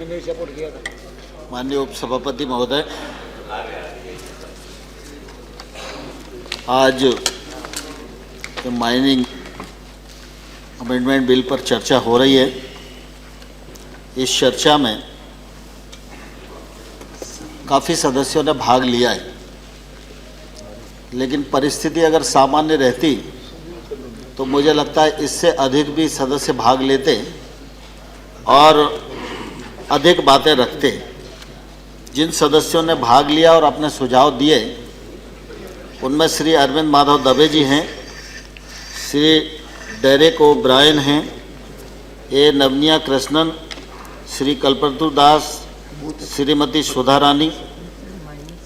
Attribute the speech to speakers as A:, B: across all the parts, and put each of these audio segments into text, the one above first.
A: Support किया था।
B: माननीय उपसभापति महोदय, आज जो माइनिंग अमेंडमेंट बिल पर चर्चा हो रही है, इस चर्चा में काफ़ी सदस्यों ने भाग लिया है, लेकिन परिस्थिति अगर सामान्य रहती तो मुझे लगता है इससे अधिक भी सदस्य भाग लेते और अधिक बातें रखते। जिन सदस्यों ने भाग लिया और अपने सुझाव दिए उनमें श्री अरविंद माधव दबे जी हैं, श्री डेरेक ओ ब्रायन हैं, ए नवनिया कृष्णन, श्री कल्पतरु दास, श्रीमती सुधा रानी,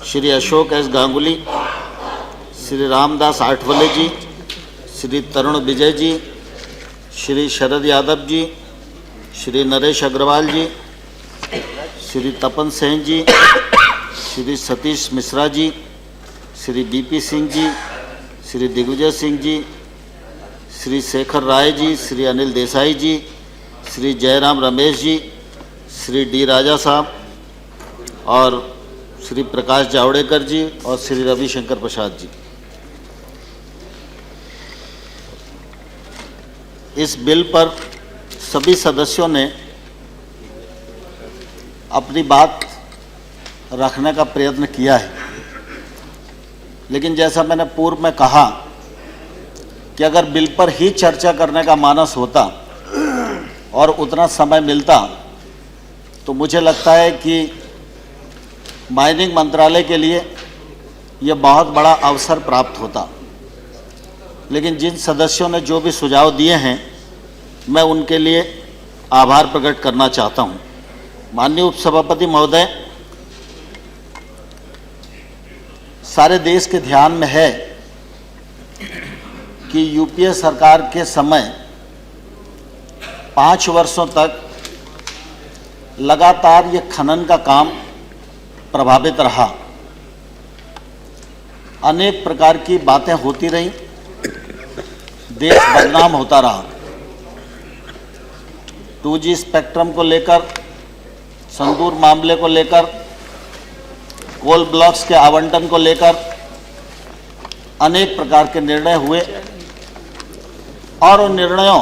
B: श्री अशोक एस गांगुली, श्री रामदास आठवले जी, श्री तरुण विजय जी, श्री शरद यादव जी, श्री नरेश अग्रवाल जी, श्री तपन सेन जी, श्री सतीश मिश्रा जी, श्री बीपी सिंह जी, श्री दिग्विजय सिंह जी, श्री शेखर राय जी, श्री अनिल देसाई जी, श्री जयराम रमेश जी, श्री डी राजा साहब और श्री प्रकाश जावड़ेकर जी और श्री रविशंकर प्रसाद जी। इस बिल पर सभी सदस्यों ने अपनी बात रखने का प्रयत्न किया है, लेकिन जैसा मैंने पूर्व में कहा कि अगर बिल पर ही चर्चा करने का मानस होता और उतना समय मिलता तो मुझे लगता है कि माइनिंग मंत्रालय के लिए यह बहुत बड़ा अवसर प्राप्त होता। लेकिन जिन सदस्यों ने जो भी सुझाव दिए हैं, मैं उनके लिए आभार प्रकट करना चाहता हूं। माननीय उपसभापति महोदय, सारे देश के ध्यान में है कि यूपीए सरकार के समय 5 वर्षों तक लगातार ये खनन का काम प्रभावित रहा। अनेक प्रकार की बातें होती रहीं, देश बदनाम होता रहा। 2G स्पेक्ट्रम को लेकर, संदूर मामले को लेकर, कोल ब्लॉक्स के आवंटन को लेकर अनेक प्रकार के निर्णय हुए और उन निर्णयों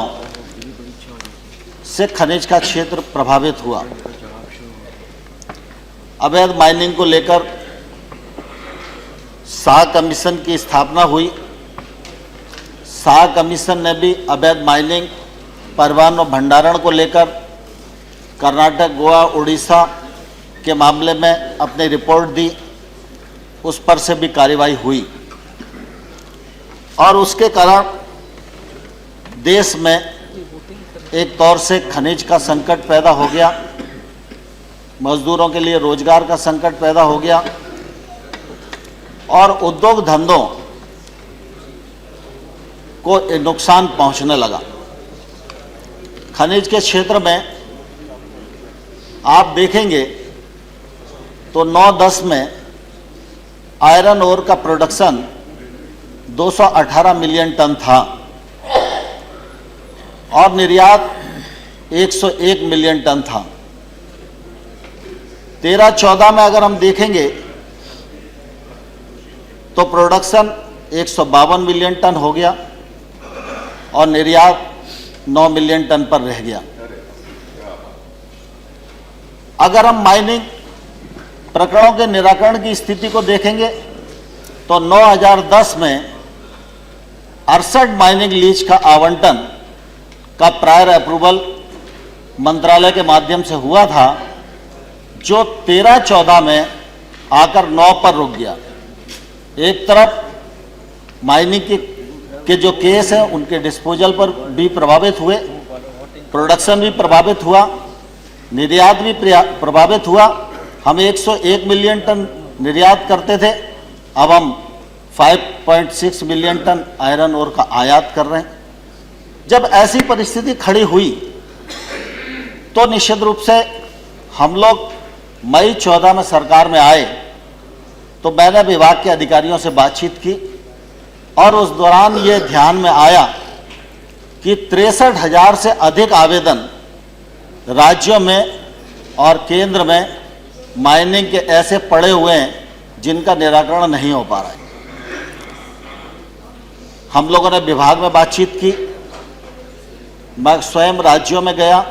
B: से खनिज का क्षेत्र प्रभावित हुआ। अवैध माइनिंग को लेकर शाह कमीशन की स्थापना हुई। शाह कमीशन ने भी अवैध माइनिंग, परिवहन और भंडारण को लेकर कर्नाटक, गोवा, उड़ीसा के मामले में अपनी रिपोर्ट दी, उस पर से भी कार्रवाई हुई और उसके कारण देश में एक तौर से खनिज का संकट पैदा हो गया, मजदूरों के लिए रोजगार का संकट पैदा हो गया और उद्योग धंधों को नुकसान पहुंचने लगा। खनिज के क्षेत्र में आप देखेंगे तो 9-10 में आयरन ओर का प्रोडक्शन 218 मिलियन टन था और निर्यात 101 मिलियन टन था। 13-14 में अगर हम देखेंगे तो प्रोडक्शन 152 मिलियन टन हो गया और निर्यात 9 मिलियन टन पर रह गया। अगर हम माइनिंग प्रकरणों के निराकरण की स्थिति को देखेंगे तो 2010 में 68 माइनिंग लीज का आवंटन का प्रायर अप्रूवल मंत्रालय के माध्यम से हुआ था, जो 13-14 में आकर 9 पर रुक गया। एक तरफ माइनिंग के जो केस हैं उनके डिस्पोजल पर भी प्रभावित हुए, प्रोडक्शन भी प्रभावित हुआ, निर्यात भी प्रभावित हुआ। हम 101 मिलियन टन निर्यात करते थे, अब हम 5.6 मिलियन टन आयरन ओर का आयात कर रहे हैं। जब ऐसी परिस्थिति खड़ी हुई तो निश्चित रूप से हम लोग मई 14 में सरकार में आए तो मैंने विभाग के अधिकारियों से बातचीत की और उस दौरान ये ध्यान में आया कि 63,000 से अधिक आवेदन राज्यों में और केंद्र में माइनिंग के ऐसे पड़े हुए हैं जिनका निराकरण नहीं हो पा रहा है। हम लोगों ने विभाग में बातचीत की, मैं स्वयं राज्यों में गया,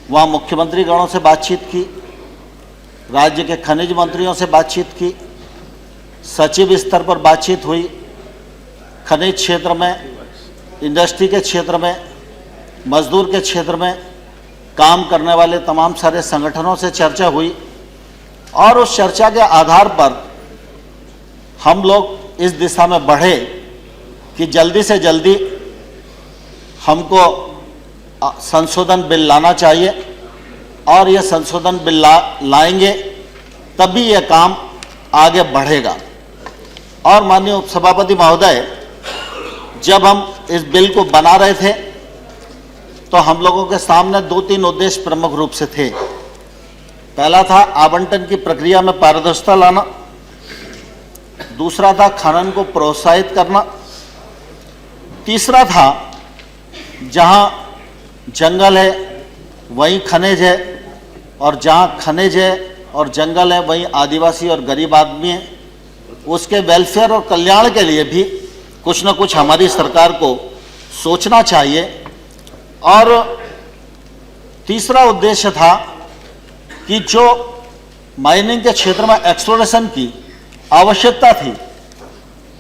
B: वहाँ मुख्यमंत्री गणों से बातचीत की, राज्य के खनिज मंत्रियों से बातचीत की, सचिव स्तर पर बातचीत हुई, खनिज क्षेत्र में, इंडस्ट्री के क्षेत्र में, मजदूर के क्षेत्र में काम करने वाले तमाम सारे संगठनों से चर्चा हुई और उस चर्चा के आधार पर हम लोग इस दिशा में बढ़े कि जल्दी से जल्दी हमको संशोधन बिल लाना चाहिए और ये संशोधन बिल लाएंगे तभी ये काम आगे बढ़ेगा। और माननीय उपसभापति महोदय, जब हम इस बिल को बना रहे थे तो हम लोगों के सामने 2-3 उद्देश्य प्रमुख रूप से थे। पहला था आवंटन की प्रक्रिया में पारदर्शिता लाना, दूसरा था खनन को प्रोत्साहित करना, तीसरा था जहां जंगल है वहीं खनिज है और जहां खनिज है और जंगल है वहीं आदिवासी और गरीब आदमी है, उसके वेलफेयर और कल्याण के लिए भी कुछ न कुछ हमारी सरकार को सोचना चाहिए। और तीसरा उद्देश्य था कि जो माइनिंग के क्षेत्र में एक्सप्लोरेशन की आवश्यकता थी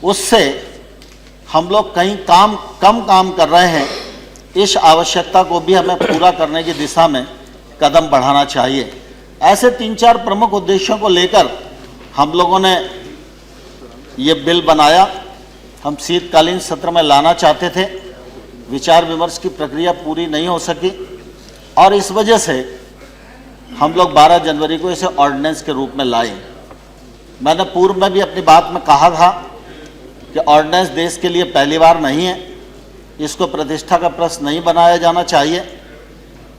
B: उससे हम लोग कहीं कम काम कर रहे हैं, इस आवश्यकता को भी हमें पूरा करने की दिशा में कदम बढ़ाना चाहिए। ऐसे 3-4 प्रमुख उद्देश्यों को लेकर हम लोगों ने ये बिल बनाया। हम शीतकालीन सत्र में लाना चाहते थे, विचार विमर्श की प्रक्रिया पूरी नहीं हो सकी और इस वजह से हम लोग 12 जनवरी को इसे ऑर्डिनेंस के रूप में लाए। मैंने पूर्व में भी अपनी बात में कहा था कि ऑर्डिनेंस देश के लिए पहली बार नहीं है, इसको प्रतिष्ठा का प्रश्न नहीं बनाया जाना चाहिए।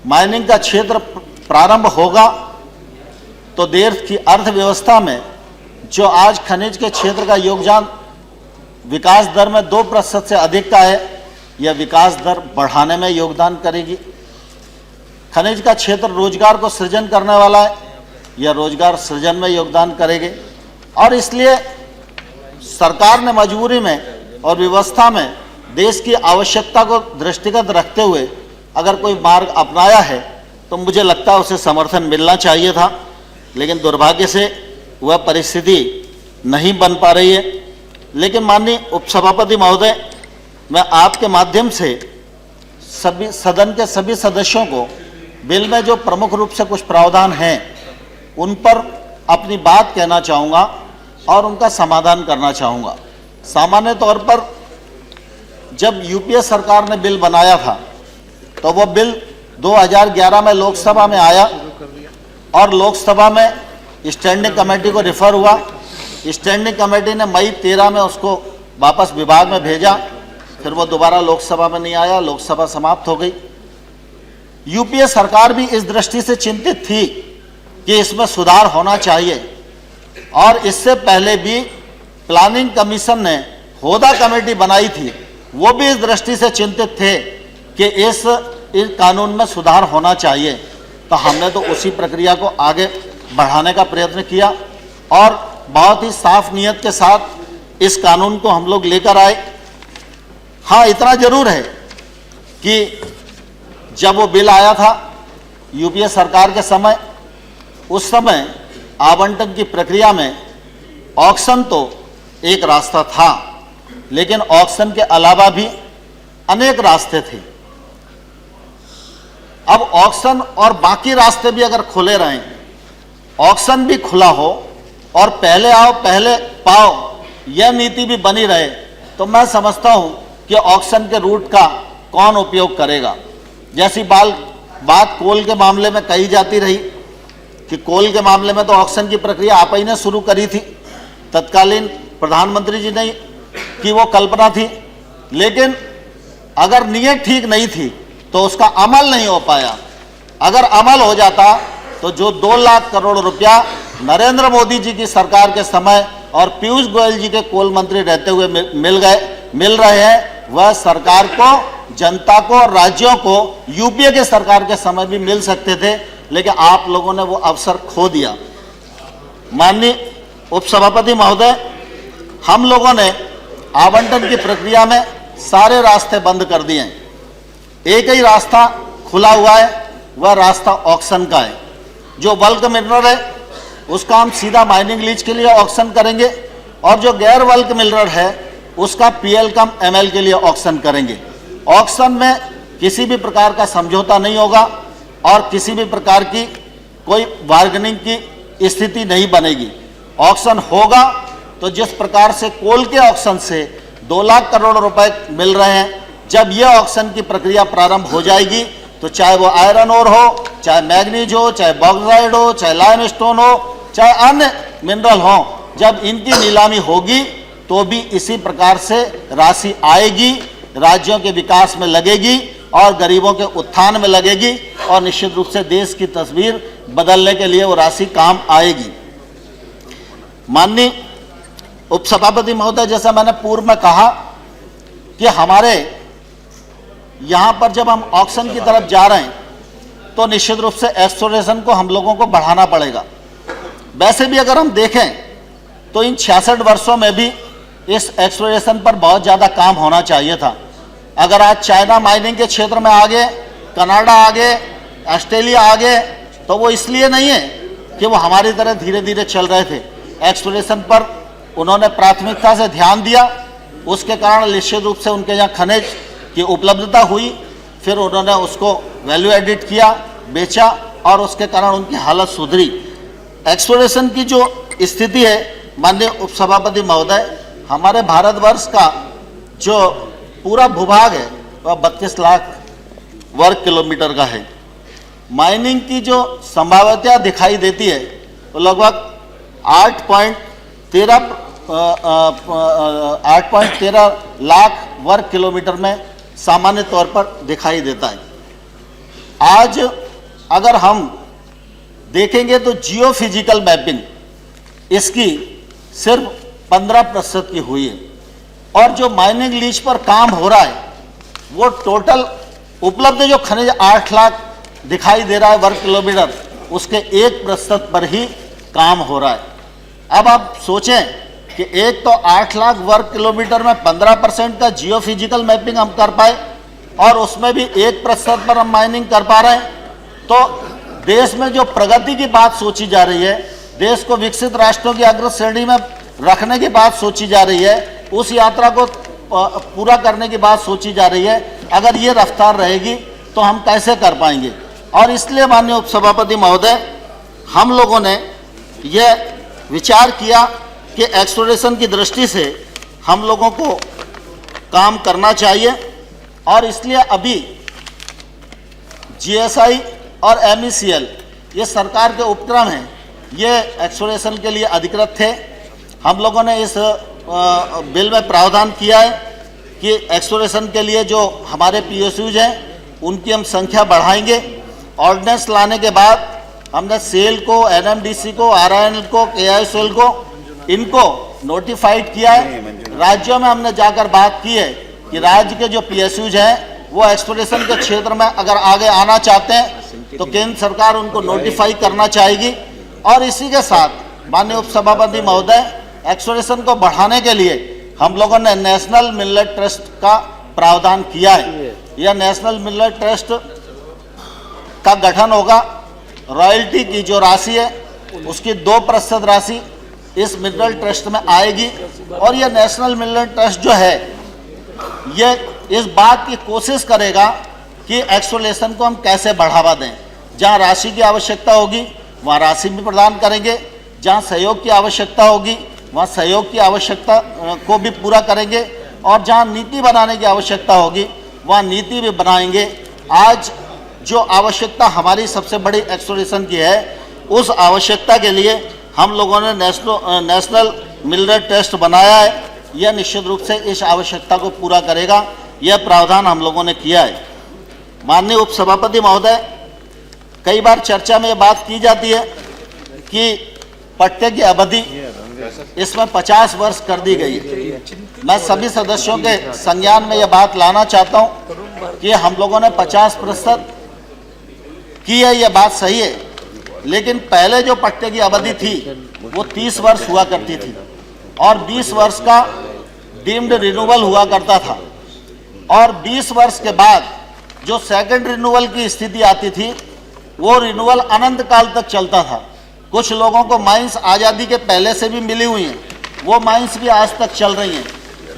B: माइनिंग का क्षेत्र प्रारंभ होगा तो देश की अर्थव्यवस्था में जो आज खनिज के क्षेत्र का योगदान विकास दर में 2% से अधिक का है, यह विकास दर बढ़ाने में योगदान करेगी। खनिज का क्षेत्र रोजगार को सृजन करने वाला है, यह रोजगार सृजन में योगदान करेगी और इसलिए सरकार ने मजबूरी में और व्यवस्था में देश की आवश्यकता को दृष्टिगत रखते हुए अगर कोई मार्ग अपनाया है तो मुझे लगता है उसे समर्थन मिलना चाहिए था, लेकिन दुर्भाग्य से वह परिस्थिति नहीं बन पा रही है। लेकिन माननीय उपसभापति महोदय, मैं आपके माध्यम से सभी सदन के सभी सदस्यों को बिल में जो प्रमुख रूप से कुछ प्रावधान हैं उन पर अपनी बात कहना चाहूँगा और उनका समाधान करना चाहूँगा। सामान्य तौर पर जब यूपीए सरकार ने बिल बनाया था तो वो बिल 2011 में लोकसभा में आया और लोकसभा में स्टैंडिंग कमेटी को रिफर हुआ। स्टैंडिंग कमेटी ने मई 13 में उसको वापस विभाग में भेजा, फिर वो दोबारा लोकसभा में नहीं आया, लोकसभा समाप्त हो गई। यूपीए सरकार भी इस दृष्टि से चिंतित थी कि इसमें सुधार होना चाहिए और इससे पहले भी प्लानिंग कमीशन ने होदा कमेटी बनाई थी, वो भी इस दृष्टि से चिंतित थे कि इस कानून में सुधार होना चाहिए। तो हमने तो उसी प्रक्रिया को आगे बढ़ाने का प्रयत्न किया और बहुत ही साफ नियत के साथ इस कानून को हम लोग लेकर आए। हाँ, इतना जरूर है कि जब वो बिल आया था यूपीए सरकार के समय, उस समय आवंटन की प्रक्रिया में ऑक्शन तो एक रास्ता था, लेकिन ऑक्शन के अलावा भी अनेक रास्ते थे। अब ऑक्शन और बाकी रास्ते भी अगर खुले रहें, ऑक्शन भी खुला हो और पहले आओ पहले पाओ यह नीति भी बनी रहे, तो मैं समझता हूं कि ऑक्शन के रूट का कौन उपयोग करेगा। जैसी बात कोल के मामले में कही जाती रही कि कोल के मामले में तो ऑक्शन की प्रक्रिया आप ही ने शुरू करी थी, तत्कालीन प्रधानमंत्री जी ने की वो कल्पना थी, लेकिन अगर नीयत ठीक नहीं थी तो उसका अमल नहीं हो पाया। अगर अमल हो जाता तो जो 2 लाख करोड़ रुपया नरेंद्र मोदी जी की सरकार के समय और पीयूष गोयल जी के कोल मंत्री रहते हुए मिल रहे हैं, वह सरकार को, जनता को और राज्यों को यूपीए के सरकार के समय भी मिल सकते थे। लेकिन आप लोगों ने वो अवसर खो दिया। माननीय उपसभापति महोदय, हम लोगों ने आवंटन की प्रक्रिया में सारे रास्ते बंद कर दिए हैं। एक ही रास्ता खुला हुआ है, वह रास्ता ऑक्शन का है। जो बल्क मिनरल है उसका हम सीधा माइनिंग लीज के लिए ऑक्शन करेंगे और जो गैर बल्क मिनरल है उसका पीएल कम एमएल के लिए ऑक्शन करेंगे। ऑक्शन में किसी भी प्रकार का समझौता नहीं होगा और किसी भी प्रकार की कोई बार्गेनिंग की स्थिति नहीं बनेगी। ऑक्शन होगा तो जिस प्रकार से कोल के ऑक्शन से 2 लाख करोड़ रुपए मिल रहे हैं, जब यह ऑक्शन की प्रक्रिया प्रारंभ हो जाएगी तो चाहे वो आयरन ओर हो, चाहे मैग्नीज हो, चाहे बॉक्साइड हो, चाहे लाइमस्टोन हो, चाहे अन्य मिनरल हो, जब इनकी नीलामी होगी तो भी इसी प्रकार से राशि आएगी, राज्यों के विकास में लगेगी और गरीबों के उत्थान में लगेगी और निश्चित रूप से देश की तस्वीर बदलने के लिए वो राशि काम आएगी। माननीय उपसभापति महोदय, जैसा मैंने पूर्व में कहा कि हमारे यहाँ पर जब हम ऑक्शन की तरफ जा रहे हैं तो निश्चित रूप से एक्सप्लोरेशन को हम लोगों को बढ़ाना पड़ेगा। वैसे भी अगर हम देखें तो इन 66 वर्षों में भी इस एक्सप्लोरेशन पर बहुत ज़्यादा काम होना चाहिए था। अगर आज चाइना माइनिंग के क्षेत्र में आगे, कनाडा आगे, ऑस्ट्रेलिया आगे, तो वो इसलिए नहीं है कि वो हमारी तरह धीरे धीरे चल रहे थे। एक्सप्लोरेशन पर उन्होंने प्राथमिकता से ध्यान दिया, उसके कारण निश्चित रूप से उनके यहाँ खनिज की उपलब्धता हुई, फिर उन्होंने उसको वैल्यू एडिट किया, बेचा और उसके कारण उनकी हालत सुधरी। एक्सप्लोरेशन की जो स्थिति है माननीय उपसभापति महोदय, हमारे भारतवर्ष का जो पूरा भूभाग है वह 32 लाख वर्ग किलोमीटर का है। माइनिंग की जो संभाव्यता दिखाई देती है वो लगभग 8.13 लाख वर्ग किलोमीटर में सामान्य तौर पर दिखाई देता है। आज अगर हम देखेंगे तो जियो फिजिकल मैपिंग इसकी सिर्फ 15% की हुई है और जो माइनिंग लीज पर काम हो रहा है वो टोटल उपलब्ध जो खनिज 8 लाख दिखाई दे रहा है वर्ग किलोमीटर, उसके 1% पर ही काम हो रहा है। अब आप सोचें कि एक तो 8 लाख वर्ग किलोमीटर में 15% का जियो फिजिकल मैपिंग हम कर पाए और उसमें भी 1% पर हम माइनिंग कर पा रहे हैं, तो देश में जो प्रगति की बात सोची जा रही है, देश को विकसित राष्ट्रों की अग्र श्रेणी में रखने की बात सोची जा रही है, उस यात्रा को पूरा करने की बात सोची जा रही है। अगर ये रफ्तार रहेगी तो हम कैसे कर पाएंगे? और इसलिए माननीय उपसभापति महोदय, हम लोगों ने यह विचार किया कि एक्सप्लोरेशन की दृष्टि से हम लोगों को काम करना चाहिए और इसलिए अभी जीएसआई और एमईसीएल ये सरकार के उपक्रम हैं, ये एक्सप्लोरेशन के लिए अधिकृत थे। हम लोगों ने इस बिल में प्रावधान किया है कि एक्सप्लोरेशन के लिए जो हमारे पीएसयूज हैं उनकी हम संख्या बढ़ाएंगे। ऑर्डिनेंस लाने के बाद हमने सेल को, एनएमडीसी को, आरआईएनएल को, केआईएसएल को, इनको नोटिफाइड किया है। राज्यों में हमने जाकर बात की है कि राज्य के जो पीएसयूज हैं वो एक्सप्लोरेशन के क्षेत्र में अगर आगे आना चाहते हैं तो केंद्र सरकार उनको नोटिफाई करना चाहेगी। और इसी के साथ माननीय उपसभापति महोदय, एक्सप्लोरेशन को बढ़ाने के लिए हम लोगों ने नेशनल मिलेट ट्रस्ट का प्रावधान किया है। यह नेशनल मिलेट ट्रस्ट का गठन होगा। रॉयल्टी की जो राशि है उसकी 2% राशि इस मिनरल ट्रस्ट में आएगी और यह नेशनल मिनरल ट्रस्ट जो है ये इस बात की कोशिश करेगा कि एक्सप्लोरेशन को हम कैसे बढ़ावा दें। जहां राशि की आवश्यकता होगी वहां राशि भी प्रदान करेंगे, जहां सहयोग की आवश्यकता होगी वहां सहयोग की आवश्यकता को भी पूरा करेंगे और जहां नीति बनाने की आवश्यकता होगी वहां नीति भी बनाएंगे। आज जो आवश्यकता हमारी सबसे बड़ी एक्सप्लोरेशन की है, उस आवश्यकता के लिए हम लोगों ने नेशनल मिनरल ट्रस्ट बनाया है। यह निश्चित रूप से इस आवश्यकता को पूरा करेगा, यह प्रावधान हम लोगों ने किया है। माननीय उपसभापति महोदय, कई बार चर्चा में यह बात की जाती है कि पट्टे की अवधि इसमें 50 वर्ष कर दी गई है। मैं सभी सदस्यों के संज्ञान में यह बात लाना चाहता हूं कि हम लोगों ने 50% की है, ये बात सही है, लेकिन पहले जो पट्टे की अवधि थी वो 30 वर्ष हुआ करती थी और 20 वर्ष का डीम्ड रिन्यूअल हुआ करता था, और 20 वर्ष के बाद जो सेकंड रिन्यूअल की स्थिति आती थी वो रिन्यूअल अनंत काल तक चलता था। कुछ लोगों को माइंस आज़ादी के पहले से भी मिली हुई हैं, वो माइंस भी आज तक चल रही हैं।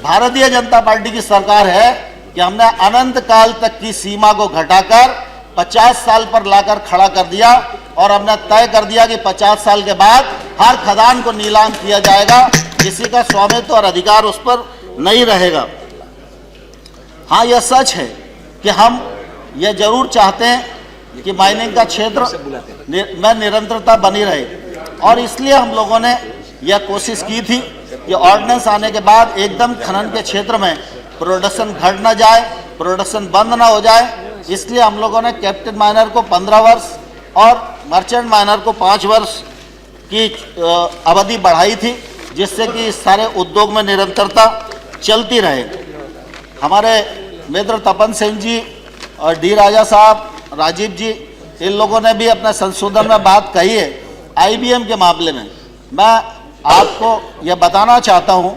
B: भारतीय जनता पार्टी की सरकार है कि हमने अनंत काल तक की सीमा को घटाकर 50 साल पर लाकर खड़ा कर दिया और हमने तय कर दिया कि 50 साल के बाद हर खदान को नीलाम किया जाएगा, किसी का स्वामित्व और अधिकार उस पर नहीं रहेगा। हाँ, यह सच है कि हम ये जरूर चाहते हैं कि माइनिंग का क्षेत्र में निरंतरता बनी रहे, और इसलिए हम लोगों ने यह कोशिश की थी कि ऑर्डिनेंस आने के बाद एकदम खनन के क्षेत्र में प्रोडक्शन घट ना जाए, प्रोडक्शन बंद ना हो जाए। इसलिए हम लोगों ने कैप्टन माइनर को 15 वर्ष और मर्चेंट माइनर को 5 वर्ष की अवधि बढ़ाई थी, जिससे कि इस सारे उद्योग में निरंतरता चलती रहे। हमारे मित्र तपन सिंह जी और डी राजा साहब, राजीव जी, इन लोगों ने भी अपने संशोधन में बात कही है आईबीएम के मामले में। मैं आपको यह बताना चाहता हूं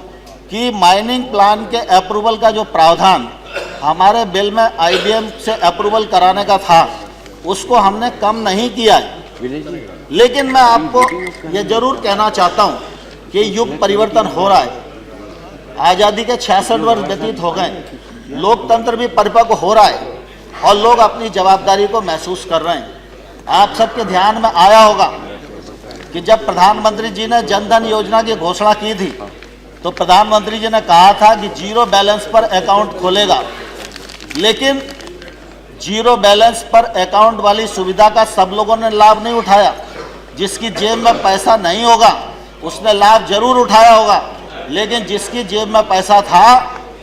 B: कि माइनिंग प्लान के अप्रूवल का जो प्रावधान हमारे बिल में आईबीएम से अप्रूवल कराने का था, उसको हमने कम नहीं किया है। लेकिन मैं आपको यह जरूर कहना चाहता हूं कि युग परिवर्तन हो रहा है। आज़ादी के 66 वर्ष व्यतीत हो गए, लोकतंत्र भी परिपक्व हो रहा है और लोग अपनी जवाबदारी को महसूस कर रहे हैं। आप सबके ध्यान में आया होगा कि जब प्रधानमंत्री जी ने जन धन योजना की घोषणा की थी तो प्रधानमंत्री जी ने कहा था कि 0 बैलेंस पर अकाउंट खोलेगा, लेकिन 0 बैलेंस पर अकाउंट वाली सुविधा का सब लोगों ने लाभ नहीं उठाया। जिसकी जेब में पैसा नहीं होगा उसने लाभ जरूर उठाया होगा, लेकिन जिसकी जेब में पैसा था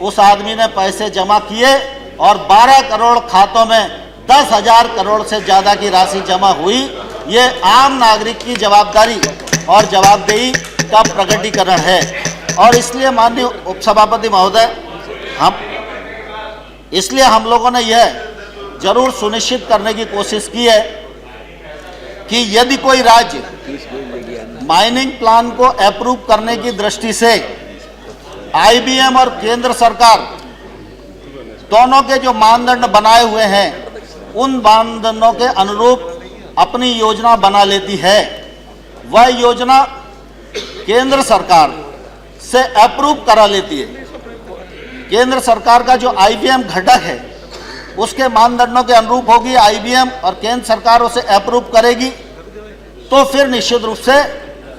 B: उस आदमी ने पैसे जमा किए और 12 करोड़ खातों में 10,000 करोड़ से ज़्यादा की राशि जमा हुई। ये आम नागरिक की जवाबदारी और जवाबदेही का प्रकटीकरण है, और इसलिए माननीय उपसभापति महोदय, हम लोगों ने यह जरूर सुनिश्चित करने की कोशिश की है कि यदि कोई राज्य माइनिंग प्लान को अप्रूव करने की दृष्टि से आईबीएम और केंद्र सरकार दोनों के जो मानदंड बनाए हुए हैं उन मानदंडों के अनुरूप अपनी योजना बना लेती है, वह योजना केंद्र सरकार से अप्रूव करा लेती है। केंद्र सरकार का जो आईबीएम घटक है उसके मानदंडों के अनुरूप होगी आईबीएम और केंद्र सरकार उसे अप्रूव करेगी, तो फिर निश्चित रूप से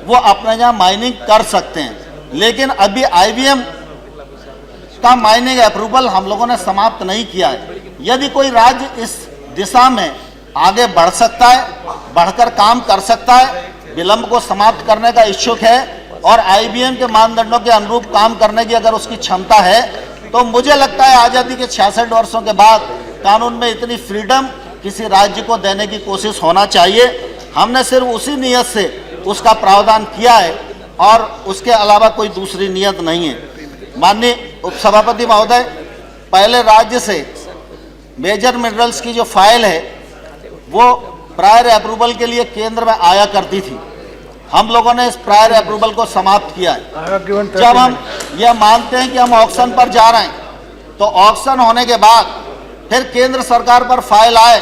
B: वो अपने यहाँ माइनिंग कर सकते हैं। लेकिन अभी आईबीएम का माइनिंग अप्रूवल हम लोगों ने समाप्त नहीं किया है। यदि कोई राज्य इस दिशा में आगे बढ़ सकता है, बढ़कर काम कर सकता है, विलंब को समाप्त करने का इच्छुक है और आईबीएम के मानदंडों के अनुरूप काम करने की अगर उसकी क्षमता है, तो मुझे लगता है आज़ादी के 66 वर्षों के बाद कानून में इतनी फ्रीडम किसी राज्य को देने की कोशिश होना चाहिए। हमने सिर्फ उसी नियत से उसका प्रावधान किया है और उसके अलावा कोई दूसरी नियत नहीं है। माननीय उपसभापति महोदय, पहले राज्य से मेजर मिनरल्स की जो फाइल है वो प्रायर अप्रूवल के लिए केंद्र में आया करती थी। हम लोगों ने इस प्रायर अप्रूवल को समाप्त किया है। जब हम यह मानते हैं कि हम ऑक्शन पर जा रहे हैं, तो ऑक्शन होने के बाद फिर केंद्र सरकार पर फाइल आए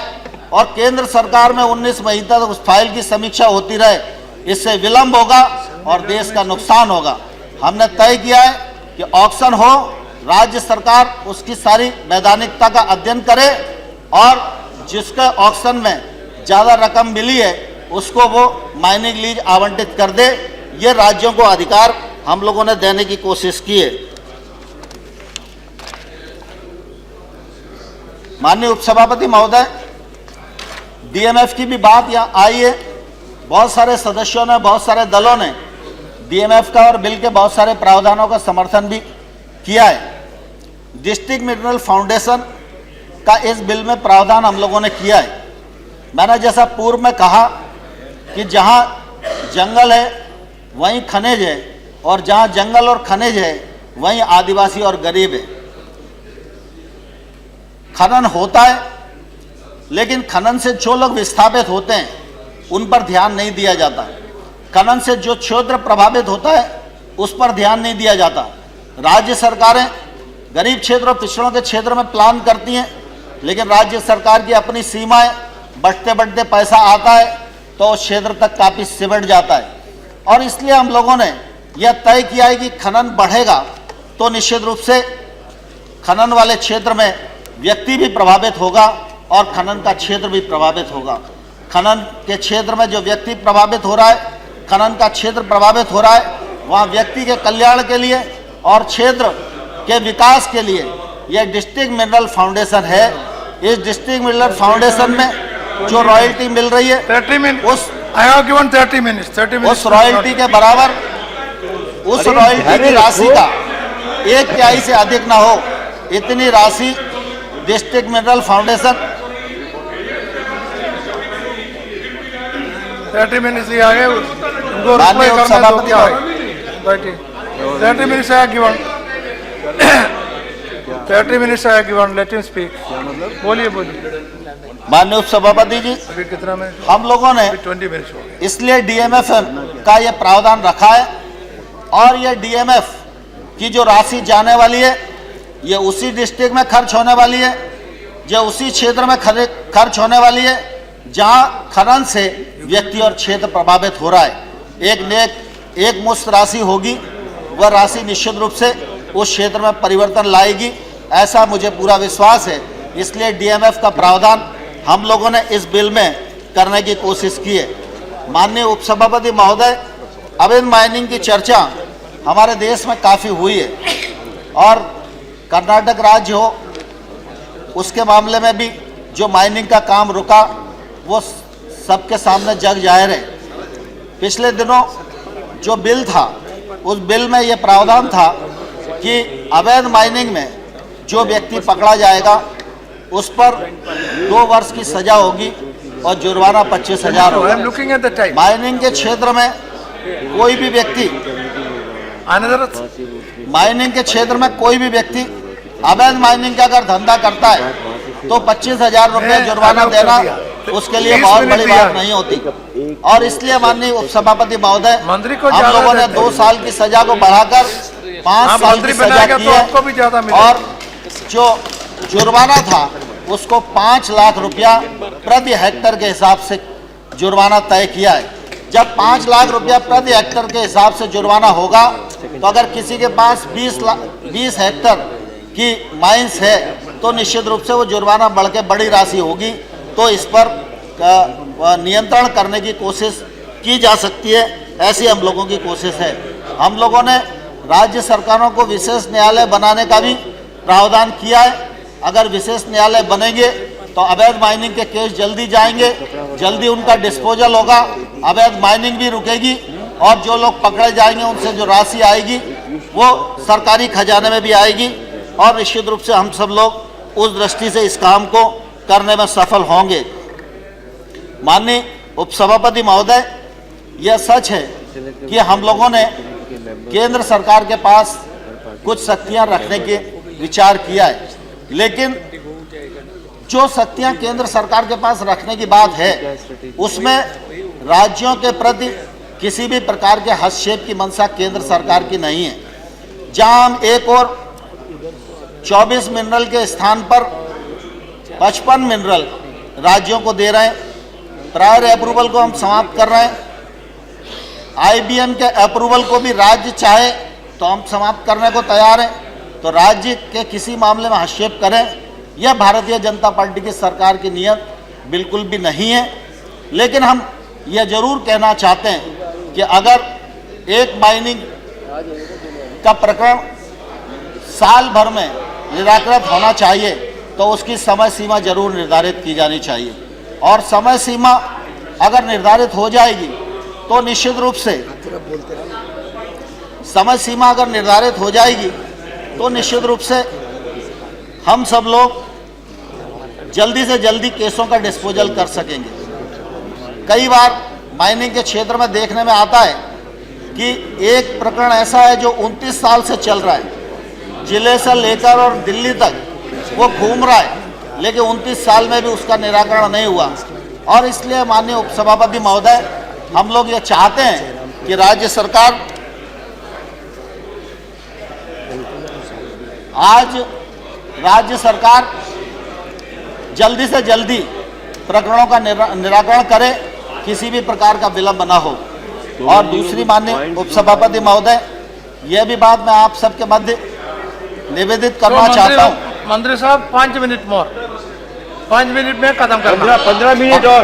B: और केंद्र सरकार में 19 महीने तक उस फाइल की समीक्षा होती रहे, इससे विलंब होगा और देश का नुकसान होगा। हमने तय किया है कि ऑक्शन हो, राज्य सरकार उसकी सारी वैधानिकता का अध्ययन करे और जिसके ऑक्शन में ज़्यादा रकम मिली है उसको वो माइनिंग लीज आवंटित कर दे। ये राज्यों को अधिकार हम लोगों ने देने की कोशिश की है। माननीय उपसभापति महोदय, डीएमएफ की भी बात यहाँ आई है। बहुत सारे सदस्यों ने, बहुत सारे दलों ने डीएमएफ का और बिल के बहुत सारे प्रावधानों का समर्थन भी किया है। डिस्ट्रिक्ट मिनरल फाउंडेशन का इस बिल में प्रावधान हम लोगों ने किया है। मैंने जैसा पूर्व में कहा कि जहाँ जंगल है वहीं खनिज है, और जहाँ जंगल और खनिज है वहीं आदिवासी और गरीब है। खनन होता है लेकिन खनन से जो लोग विस्थापित होते हैं उन पर ध्यान नहीं दिया जाता। खनन से जो क्षेत्र प्रभावित होता है उस पर ध्यान नहीं दिया जाता। राज्य सरकारें गरीब क्षेत्र और पिछड़ों के क्षेत्र में प्लान करती हैं, लेकिन राज्य सरकार की अपनी सीमाएं, बढ़ते बढ़ते पैसा आता है तो उस क्षेत्र तक काफ़ी सिमट जाता है। और इसलिए हम लोगों ने यह तय किया है कि खनन बढ़ेगा तो निश्चित रूप से खनन वाले क्षेत्र में व्यक्ति भी प्रभावित होगा और खनन का क्षेत्र भी प्रभावित होगा। खनन के क्षेत्र में जो व्यक्ति प्रभावित हो रहा है, खनन का क्षेत्र प्रभावित हो रहा है, वहाँ व्यक्ति के कल्याण के लिए और क्षेत्र के विकास के लिए यह डिस्ट्रिक्ट मिनरल फाउंडेशन है। इस डिस्ट्रिक्ट मिनरल फाउंडेशन में जो रॉयल्टी मिल रही है
A: 30 minutes.
B: उस
A: I have given 30 minutes. 30 minutes.
B: उस रॉयल्टी के बराबर उस रॉयल्टी की राशि का 1/3 से अधिक ना हो, इतनी राशि डिस्ट्रिक्ट मिनरल फाउंडेशन
A: 30 minutes ही आ गए, उनको
B: माननीय
A: रिप्लाई करना है तो क्या है?
B: सभापति
A: 30 minutes I have given. 30 minutes I have given. Let him speak. बोलिए बोलिए.
B: माननीय उप सभापति जी,
A: अभी कितना मिनट?
B: हम लोगों ने
A: 20 minutes हो गए.
B: इसलिए डीएमएफ का ये प्रावधान रखा है और ये डीएमएफ की जो राशि जाने वाली है ये उसी डिस्ट्रिक्ट में खर्च होने वाली है, जो उसी क्षेत्र में खर्च होने वाली है जहां खनन से व्यक्ति और क्षेत्र प्रभावित हो रहा है। एक मुश्त राशि होगी, वह राशि निश्चित रूप से उस क्षेत्र में परिवर्तन लाएगी, ऐसा मुझे पूरा विश्वास है। इसलिए डीएमएफ का प्रावधान हम लोगों ने इस बिल में करने की कोशिश की है। माननीय उपसभापति महोदय, अवैध माइनिंग की चर्चा हमारे देश में काफ़ी हुई है और कर्नाटक राज्य हो उसके मामले में भी जो माइनिंग का काम रुका वो सबके सामने जग जाहिर है। पिछले दिनों जो बिल था उस बिल में ये प्रावधान था कि अवैध माइनिंग में जो व्यक्ति पकड़ा जाएगा उस पर 2 वर्ष की सजा होगी और जुर्माना 25,000 होगा। माइनिंग के क्षेत्र में कोई भी व्यक्ति माइनिंग के क्षेत्र में कोई भी व्यक्ति अवैध माइनिंग का अगर धंधा करता है तो 25,000 रुपये जुर्माना देना उसके लिए बहुत बड़ी बात नहीं होती। और इसलिए माननीय उपसभापति महोदय, हम लोगों ने 2 साल की सजा को बढ़ाकर 5 साल की सजा की है और जो जुर्माना था उसको 5 लाख रुपया प्रति हेक्टर के हिसाब से जुर्माना तय किया है। जब 5 लाख रुपया प्रति हेक्टर के हिसाब से जुर्माना होगा तो अगर किसी के पास 20 हेक्टर की माइंस है तो निश्चित रूप से वो जुर्माना बढ़ के बड़ी राशि होगी। तो इस पर नियंत्रण करने की कोशिश की जा सकती है, ऐसी हम लोगों की कोशिश है। हम लोगों ने राज्य सरकारों को विशेष न्यायालय बनाने का भी प्रावधान किया है। अगर विशेष न्यायालय बनेंगे तो अवैध माइनिंग के केस जल्दी जाएंगे, जल्दी उनका डिस्पोजल होगा, अवैध माइनिंग भी रुकेगी और जो लोग पकड़े जाएंगे उनसे जो राशि आएगी वो सरकारी खजाने में भी आएगी और निश्चित रूप से हम सब लोग उस दृष्टि से इस काम को करने में सफल होंगे। माननीय उपसभापति महोदय, यह सच है कि हम लोगों ने केंद्र सरकार के पास कुछ शक्तियां रखने के विचार किया है, लेकिन जो शक्तियां केंद्र सरकार के पास रखने की बात है उसमें राज्यों के प्रति किसी भी प्रकार के हस्तक्षेप की मंशा केंद्र सरकार की नहीं है। जहां हम एक और 24 मिनरल के स्थान पर 55 मिनरल राज्यों को दे रहे हैं, प्रायर अप्रूवल को हम समाप्त कर रहे हैं, आईबीएम के अप्रूवल को भी राज्य चाहे तो हम समाप्त करने को तैयार हैं। तो राज्य के किसी मामले में हस्तक्षेप करें, यह भारतीय जनता पार्टी की सरकार की नीयत बिल्कुल भी नहीं है। लेकिन हम यह जरूर कहना चाहते हैं कि अगर एक माइनिंग का प्रकरण साल भर में निराकृत होना चाहिए तो उसकी समय सीमा जरूर निर्धारित की जानी चाहिए और समय सीमा अगर निर्धारित हो जाएगी तो निश्चित रूप से समय सीमा अगर निर्धारित हो जाएगी तो निश्चित रूप से हम सब लोग जल्दी से जल्दी केसों का डिस्पोजल कर सकेंगे। कई बार माइनिंग के क्षेत्र में देखने में आता है कि एक प्रकरण ऐसा है जो 29 साल से चल रहा है, जिले से लेकर और दिल्ली तक वो घूम रहा है, लेकिन 29 साल में भी उसका निराकरण नहीं हुआ। और इसलिए माननीय उपसभापति महोदय, हम लोग ये चाहते हैं कि राज्य सरकार जल्दी से जल्दी प्रकरणों का निराकरण करे, किसी भी प्रकार का विलंब न हो। और दूसरी माननीय उपसभापति महोदय, यह भी बात मैं आप सबके मध्य निवेदित करना चाहता हूँ।
A: मंत्री साहब 5 मिनट मोर, 5 मिनट में खत्म करना।
C: 15 मिनट और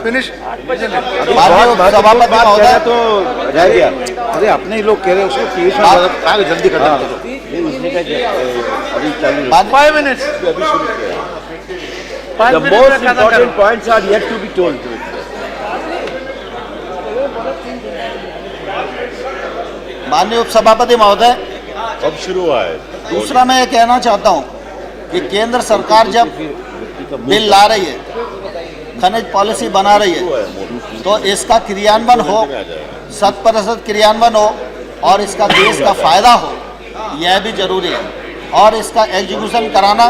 A: फिनिश।
B: माननीय उपसभापति महोदय,
C: तो रह गया। अरे अपने ही लोग कह रहे हैं उसको 30 मिनट आगे जल्दी खत्म करो। उसने क्या अभी चालू
A: 5 मिनट,
C: अभी शुरू किया।
A: 5
C: The
A: मिनट
C: most
A: में खत्म
C: important
A: करो।
C: points are yet to be told.
B: माननीय उपसभापति महोदय,
C: अब शुरू हुआ है।
B: दूसरा मैं ये कहना चाहता हूँ कि केंद्र सरकार जब बिल ला रही है, खनिज पॉलिसी बना रही है, तो इसका क्रियान्वयन हो, 100% क्रियान्वयन हो और इसका देश का फायदा हो, यह भी जरूरी है। और इसका एग्जीक्यूशन कराना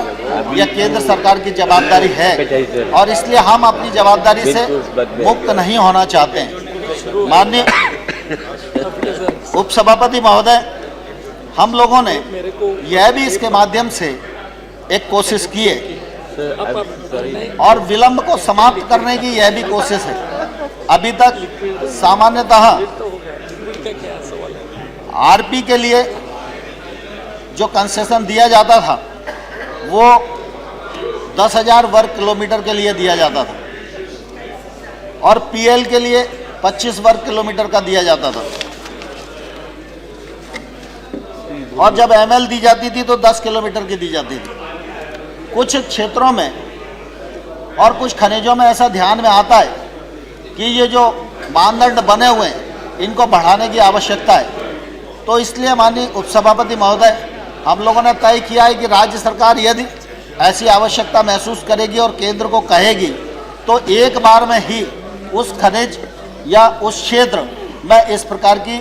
B: यह केंद्र सरकार की जवाबदारी है और इसलिए हम अपनी जवाबदारी से मुक्त नहीं होना चाहते हैं। माननीय उपसभापति महोदय, हम लोगों ने यह भी इसके माध्यम से एक कोशिश की है और विलंब को समाप्त करने की यह भी कोशिश है। अभी तक सामान्यतः आरपी के लिए जो कंसेशन दिया जाता था वो 10,000 वर्ग किलोमीटर के लिए दिया जाता था और पीएल के लिए 25 वर्ग किलोमीटर का दिया जाता था और जब एमएल दी जाती थी तो 10 किलोमीटर की दी जाती थी। कुछ क्षेत्रों में और कुछ खनिजों में ऐसा ध्यान में आता है कि ये जो मानदंड बने हुए हैं इनको बढ़ाने की आवश्यकता है। तो इसलिए माननीय उपसभापति महोदय, हम लोगों ने तय किया है कि राज्य सरकार यदि ऐसी आवश्यकता महसूस करेगी और केंद्र को कहेगी तो एक बार में ही उस खनिज या उस क्षेत्र में इस प्रकार की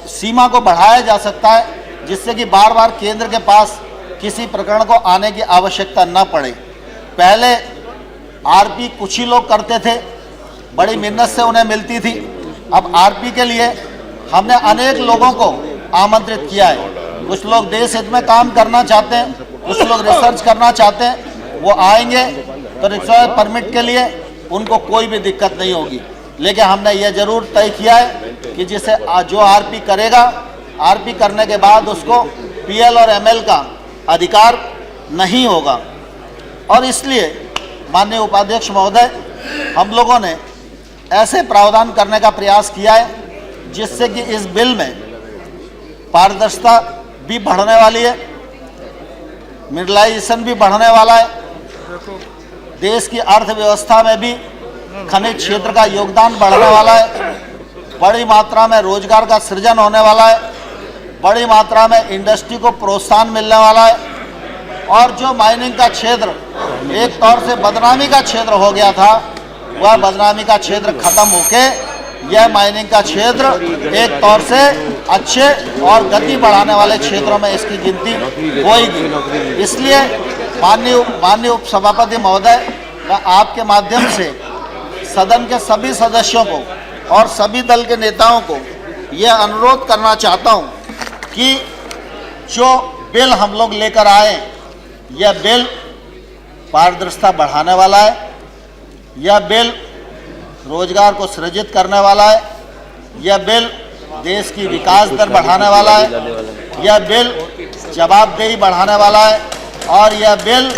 B: सीमा को बढ़ाया जा सकता है जिससे कि बार बार केंद्र के पास किसी प्रकरण को आने की आवश्यकता न पड़े। पहले आरपी कुछ ही लोग करते थे, बड़ी मिन्नत से उन्हें मिलती थी। अब आरपी के लिए हमने अनेक लोगों को आमंत्रित किया है। कुछ लोग देश हित में काम करना चाहते हैं, कुछ लोग रिसर्च करना चाहते हैं, वो आएंगे तो रिसर्च परमिट के लिए उनको कोई भी दिक्कत नहीं होगी। लेकिन हमने यह जरूर तय किया है कि जिसे जो आरपी करेगा, आरपी करने के बाद उसको पीएल और एमएल का अधिकार नहीं होगा। और इसलिए माननीय उपाध्यक्ष महोदय, हम लोगों ने ऐसे प्रावधान करने का प्रयास किया है जिससे कि इस बिल में पारदर्शिता भी बढ़ने वाली है, मिनरलाइजेशन भी बढ़ने वाला है, देश की अर्थव्यवस्था में भी खनिज क्षेत्र का योगदान बढ़ने वाला है, बड़ी मात्रा में रोजगार का सृजन होने वाला है, बड़ी मात्रा में इंडस्ट्री को प्रोत्साहन मिलने वाला है। और जो माइनिंग का क्षेत्र एक तौर से बदनामी का क्षेत्र हो गया था, वह बदनामी का क्षेत्र खत्म होके यह माइनिंग का क्षेत्र एक तौर से अच्छे और गति बढ़ाने वाले क्षेत्रों में इसकी गिनती होगी। इसलिए माननीय उपसभापति महोदय, मैं आपके माध्यम से सदन के सभी सदस्यों को और सभी दल के नेताओं को यह अनुरोध करना चाहता हूं कि जो बिल हम लोग लेकर आए, यह बिल पारदर्शिता बढ़ाने वाला है, यह बिल रोजगार को सृजित करने वाला है, यह बिल देश की विकास दर बढ़ाने वाला है, यह बिल जवाबदेही बढ़ाने वाला है और यह बिल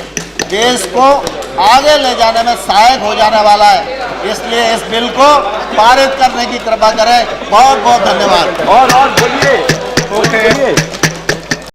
B: देश को आगे ले जाने में सहायक हो जाने वाला है। इसलिए इस बिल को पारित करने की कृपा करें। बहुत बहुत धन्यवाद।
C: और बोलिए।